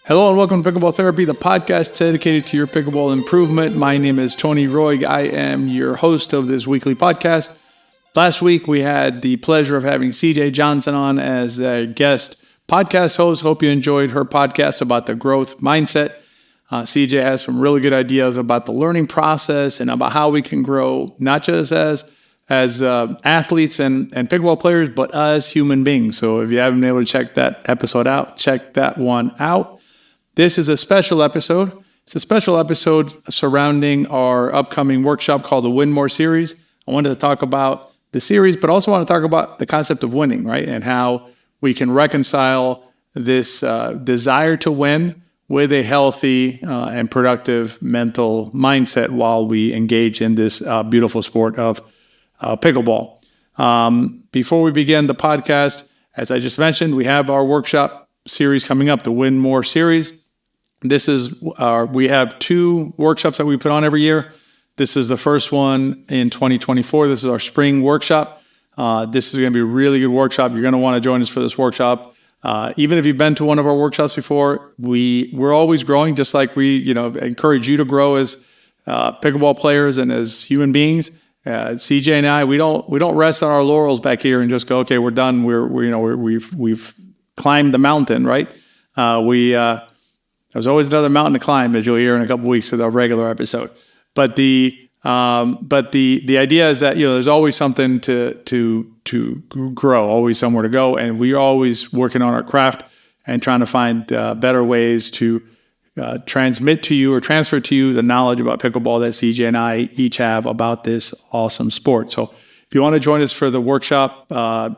Hello and welcome to Pickleball Therapy, the podcast dedicated to your pickleball improvement. My name is Tony Roig. I am your host of this weekly podcast. Last week, we had the pleasure of having CJ Johnson on as a guest podcast host. Hope you enjoyed her podcast about the growth mindset. CJ has some really good ideas about the learning process and about how we can grow, not just as athletes and pickleball players, but as human beings. So if you haven't been able to check that episode out, check that one out. This is a special episode. It's a special episode surrounding our upcoming workshop called the Win More series. I wanted to talk about the series, but also want to talk about the concept of winning, right? And how we can reconcile this desire to win with a healthy and productive mental mindset while we engage in this beautiful sport of pickleball. Before we begin the podcast, as I just mentioned, we have our workshop series coming up, the Win More series. We have two workshops that we put on every year. This is the first one in 2024. This is our spring workshop. This is going to be a really good workshop. You're going to want to join us for this workshop. Even if you've been to one of our workshops before, we're always growing, just like we encourage you to grow as pickleball players and as human beings. CJ and I, we don't rest on our laurels back here and just go, okay, we're done. We've climbed the mountain, right? There's always another mountain to climb, as you'll hear in a couple weeks with our regular episode. But the idea is that there's always something to grow, always somewhere to go, and we're always working on our craft and trying to find better ways to transmit to you or transfer to you the knowledge about pickleball that CJ and I each have about this awesome sport. So if you want to join us for the workshop,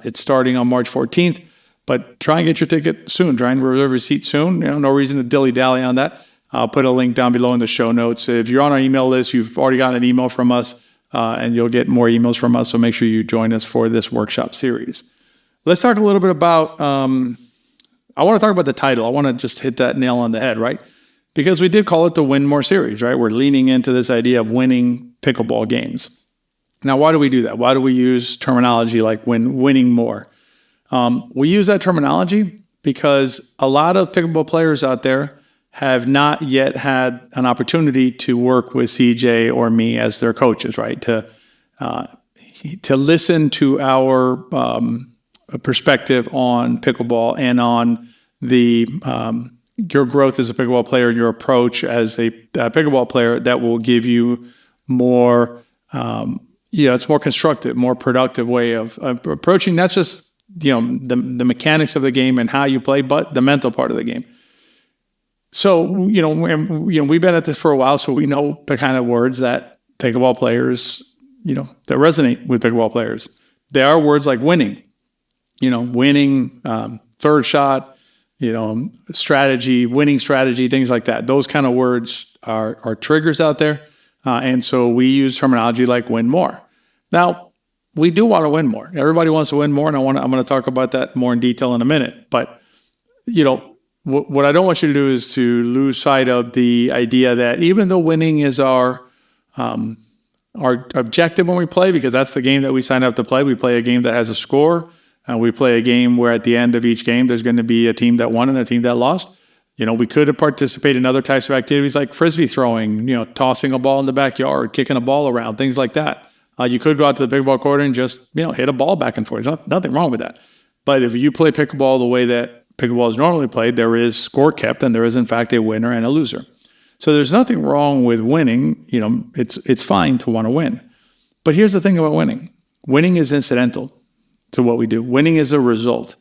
it's starting on March 14th. But try and get your ticket soon. Try and reserve your seat soon. No reason to dilly-dally on that. I'll put a link down below in the show notes. If you're on our email list, you've already gotten an email from us, and you'll get more emails from us. So make sure you join us for this workshop series. Let's talk a little bit about, I want to talk about the title. I want to just hit that nail on the head, right? Because we did call it the Win More series, right? We're leaning into this idea of winning pickleball games. Now, why do we do that? Why do we use terminology like winning more? We use that terminology because a lot of pickleball players out there have not yet had an opportunity to work with CJ or me as their coaches, right? To listen to our perspective on pickleball and on the your growth as a pickleball player and your approach as a pickleball player that will give you more, it's more constructive, more productive way of approaching not just the mechanics of the game and how you play, but the mental part of the game. So, we've been at this for a while, so we know the kind of words that pickleball players, that resonate with pickleball players. There are words like winning, winning, third shot, strategy, winning strategy, things like that. Those kind of words are triggers out there. And so we use terminology like win more. Now, we do want to win more. Everybody wants to win more, and I'm going to talk about that more in detail in a minute. But, what I don't want you to do is to lose sight of the idea that even though winning is our objective when we play, because that's the game that we sign up to play. We play a game that has a score. We play a game where at the end of each game, there's going to be a team that won and a team that lost. We could participate in other types of activities like frisbee throwing, tossing a ball in the backyard, kicking a ball around, things like that. You could go out to the pickleball court and just, hit a ball back and forth. There's nothing wrong with that. But if you play pickleball the way that pickleball is normally played, there is score kept, and there is, in fact, a winner and a loser. So there's nothing wrong with winning. It's fine to want to win. But here's the thing about winning. Winning is incidental to what we do. Winning is a result.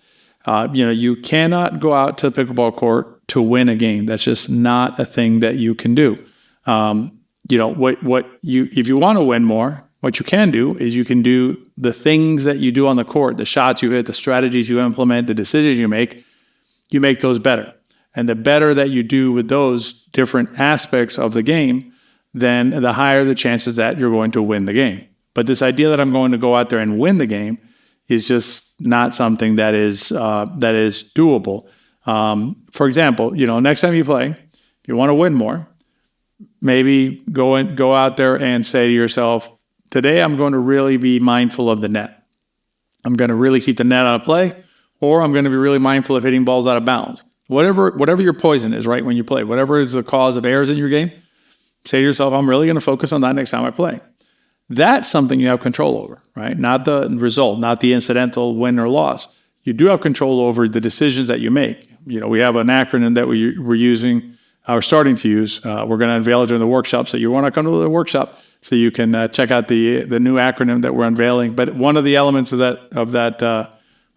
You cannot go out to the pickleball court to win a game. That's just not a thing that you can do. If you want to win more, what you can do is you can do the things that you do on the court, the shots you hit, the strategies you implement, the decisions you make those better. And the better that you do with those different aspects of the game, then the higher the chances that you're going to win the game. But this idea that I'm going to go out there and win the game is just not something that is doable. For example, next time you play, if you want to win more, maybe go out there and say to yourself, today I'm going to really be mindful of the net. I'm going to really keep the net out of play, or I'm going to be really mindful of hitting balls out of bounds. whatever your poison is, right, when you play, whatever is the cause of errors in your game, say to yourself, I'm really going to focus on that next time I play. That's something you have control over, right? Not the result, not the incidental win or loss. You do have control over the decisions that you make. We have an acronym that we're using, or starting to use. We're going to unveil it during the workshop, so you want to come to the workshop so you can check out the new acronym that we're unveiling. But one of the elements of that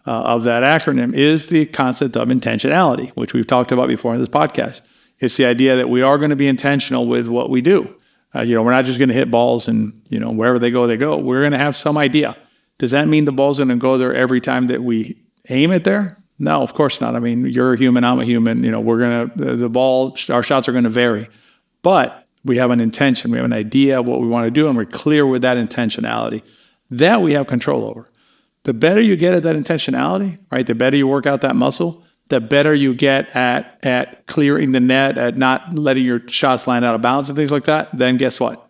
acronym is the concept of intentionality, which we've talked about before in this podcast. It's the idea that we are going to be intentional with what we do. We're not just going to hit balls and, wherever they go, they go. We're going to have some idea. Does that mean the ball's going to go there every time that we aim it there? No, of course not. I mean, you're a human, I'm a human. Our shots are going to vary. But we have an intention. We have an idea of what we want to do, and we're clear with that intentionality. That we have control over. The better you get at that intentionality, right, the better you work out that muscle, the better you get at clearing the net, at not letting your shots land out of bounds and things like that, then guess what?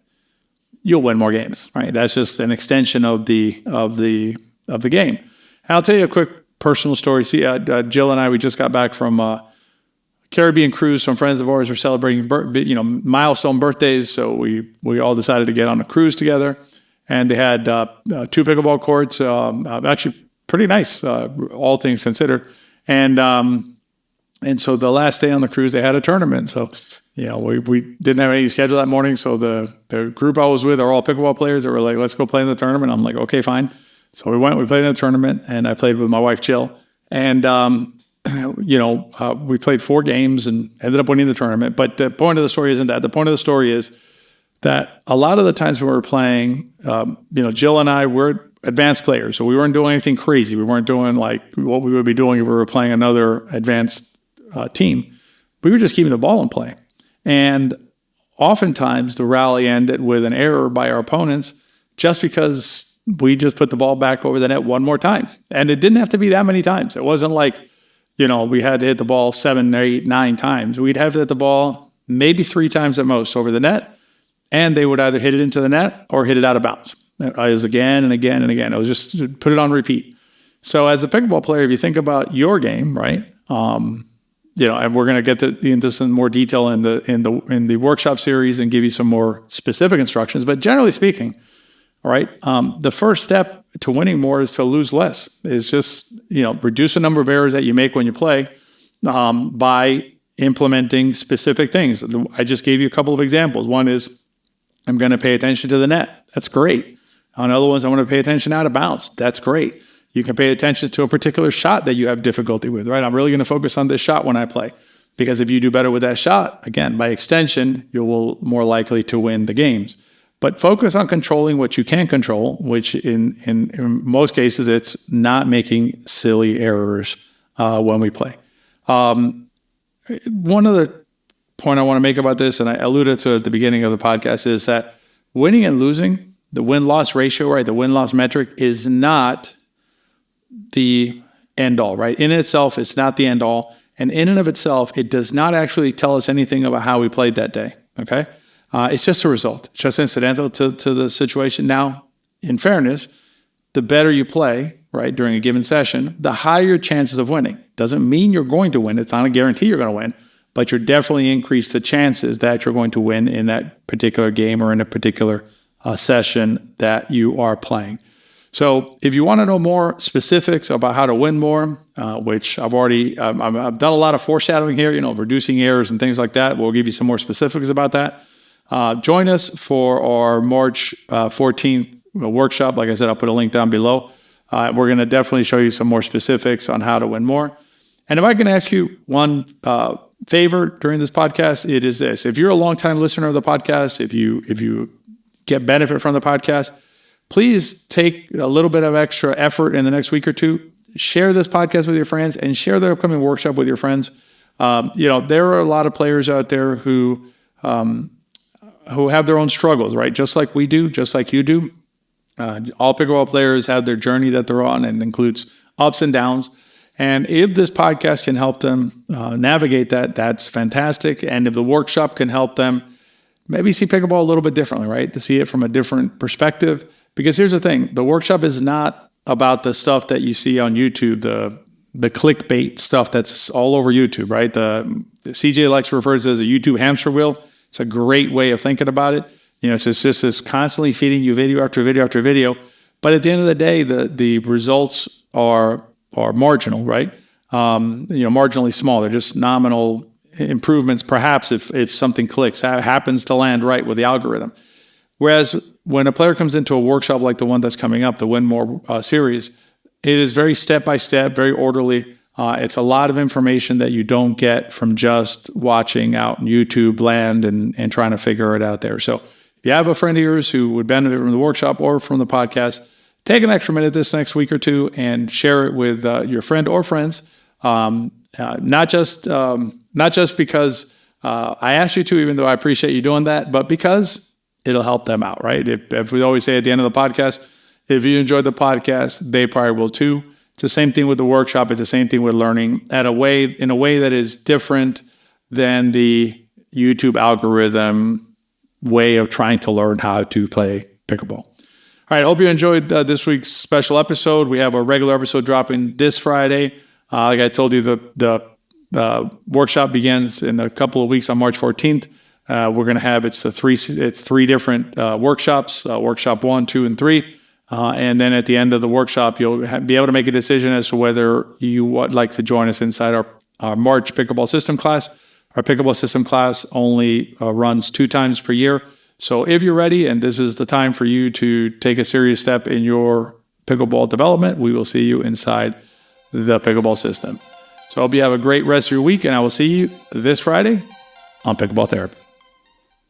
You'll win more games, right? That's just an extension of the game. And I'll tell you a quick personal story. See, Jill and I, we just got back from a Caribbean cruise. Some friends of ours are celebrating milestone birthdays, so we all decided to get on a cruise together. And they had 2 pickleball courts, actually pretty nice, all things considered. And so the last day on the cruise, they had a tournament. So, we didn't have any schedule that morning. So the group I was with are all pickleball players. They were like, let's go play in the tournament. I'm like, okay, fine. So we played in the tournament, and I played with my wife, Jill. And, we played 4 games and ended up winning the tournament. But the point of the story isn't that. The point of the story is that a lot of the times when we were playing, Jill and I were advanced players. So we weren't doing anything crazy. We weren't doing like what we would be doing if we were playing another advanced team. We were just keeping the ball in play. And oftentimes the rally ended with an error by our opponents just because we just put the ball back over the net one more time. And it didn't have to be that many times. It wasn't like, we had to hit the ball 7, 8, 9 times. We'd have to hit the ball maybe 3 times at most over the net. And they would either hit it into the net or hit it out of bounds. It was again and again and again. It was just put it on repeat. So as a pickleball player, if you think about your game, right? And we're going to get into some more detail in the workshop series and give you some more specific instructions. But generally speaking, all right, the first step to winning more is to lose less. Is just reduce the number of errors that you make when you play by implementing specific things. I just gave you a couple of examples. One is I'm going to pay attention to the net. That's great. On other ones, I want to pay attention out of bounds. That's great. You can pay attention to a particular shot that you have difficulty with, right? I'm really going to focus on this shot when I play. Because if you do better with that shot, again, by extension, you will more likely to win the games. But focus on controlling what you can control, which in most cases, it's not making silly errors when we play. One other point I want to make about this, and I alluded to it at the beginning of the podcast, is that winning and losing, the win-loss ratio, right, the win-loss metric is not the end-all, right? In itself, it's not the end-all. And in and of itself, it does not actually tell us anything about how we played that day, okay? It's just a result. It's just incidental to the situation. Now, in fairness, the better you play, right, during a given session, the higher your chances of winning. Doesn't mean you're going to win. It's not a guarantee you're going to win, but you're definitely increase the chances that you're going to win in that particular game or in a particular session that you are playing. So if you want to know more specifics about how to win more, which I've already, I've done a lot of foreshadowing here, reducing errors and things like that. We'll give you some more specifics about that. Join us for our March 14th workshop. Like I said, I'll put a link down below. We're going to definitely show you some more specifics on how to win more. And if I can ask you one favor during this podcast, it is this. If you're a longtime listener of the podcast, if you get benefit from the podcast, please take a little bit of extra effort in the next week or two. Share this podcast with your friends and share the upcoming workshop with your friends. There are a lot of players out there who have their own struggles, right? Just like we do, just like you do. All pickleball players have their journey that they're on and includes ups and downs. And if this podcast can help them navigate that, that's fantastic. And if the workshop can help them maybe see pickleball a little bit differently, right? To see it from a different perspective. Because here's the thing, the workshop is not about the stuff that you see on YouTube, the clickbait stuff that's all over YouTube, right? The CJ likes to refer to it as a YouTube hamster wheel. It's a great way of thinking about it. It's just this constantly feeding you video after video after video. But at the end of the day, the results are marginal, right? Marginally small. They're just nominal improvements, perhaps if something clicks, happens to land right with the algorithm. Whereas when a player comes into a workshop like the one that's coming up, the Win More series, it is very step-by-step, very orderly. It's a lot of information that you don't get from just watching out in YouTube land and trying to figure it out there. So if you have a friend of yours who would benefit from the workshop or from the podcast, take an extra minute this next week or two and share it with your friend or friends. Not just because I asked you to, even though I appreciate you doing that, but because it'll help them out, right? If we always say at the end of the podcast, if you enjoyed the podcast, they probably will too. It's the same thing with the workshop. It's the same thing with learning in a way that is different than the YouTube algorithm way of trying to learn how to play pickleball. All right, I hope you enjoyed this week's special episode. We have a regular episode dropping this Friday. Like I told you, the workshop begins in a couple of weeks on March 14th. We're going to have it's three different workshops, workshop 1, 2, and 3. And then at the end of the workshop, you'll be able to make a decision as to whether you would like to join us inside our March pickleball system class. Our pickleball system class only runs 2 times per year. So if you're ready and this is the time for you to take a serious step in your pickleball development, we will see you inside the pickleball system. So I hope you have a great rest of your week, and I will see you this Friday on Pickleball Therapy.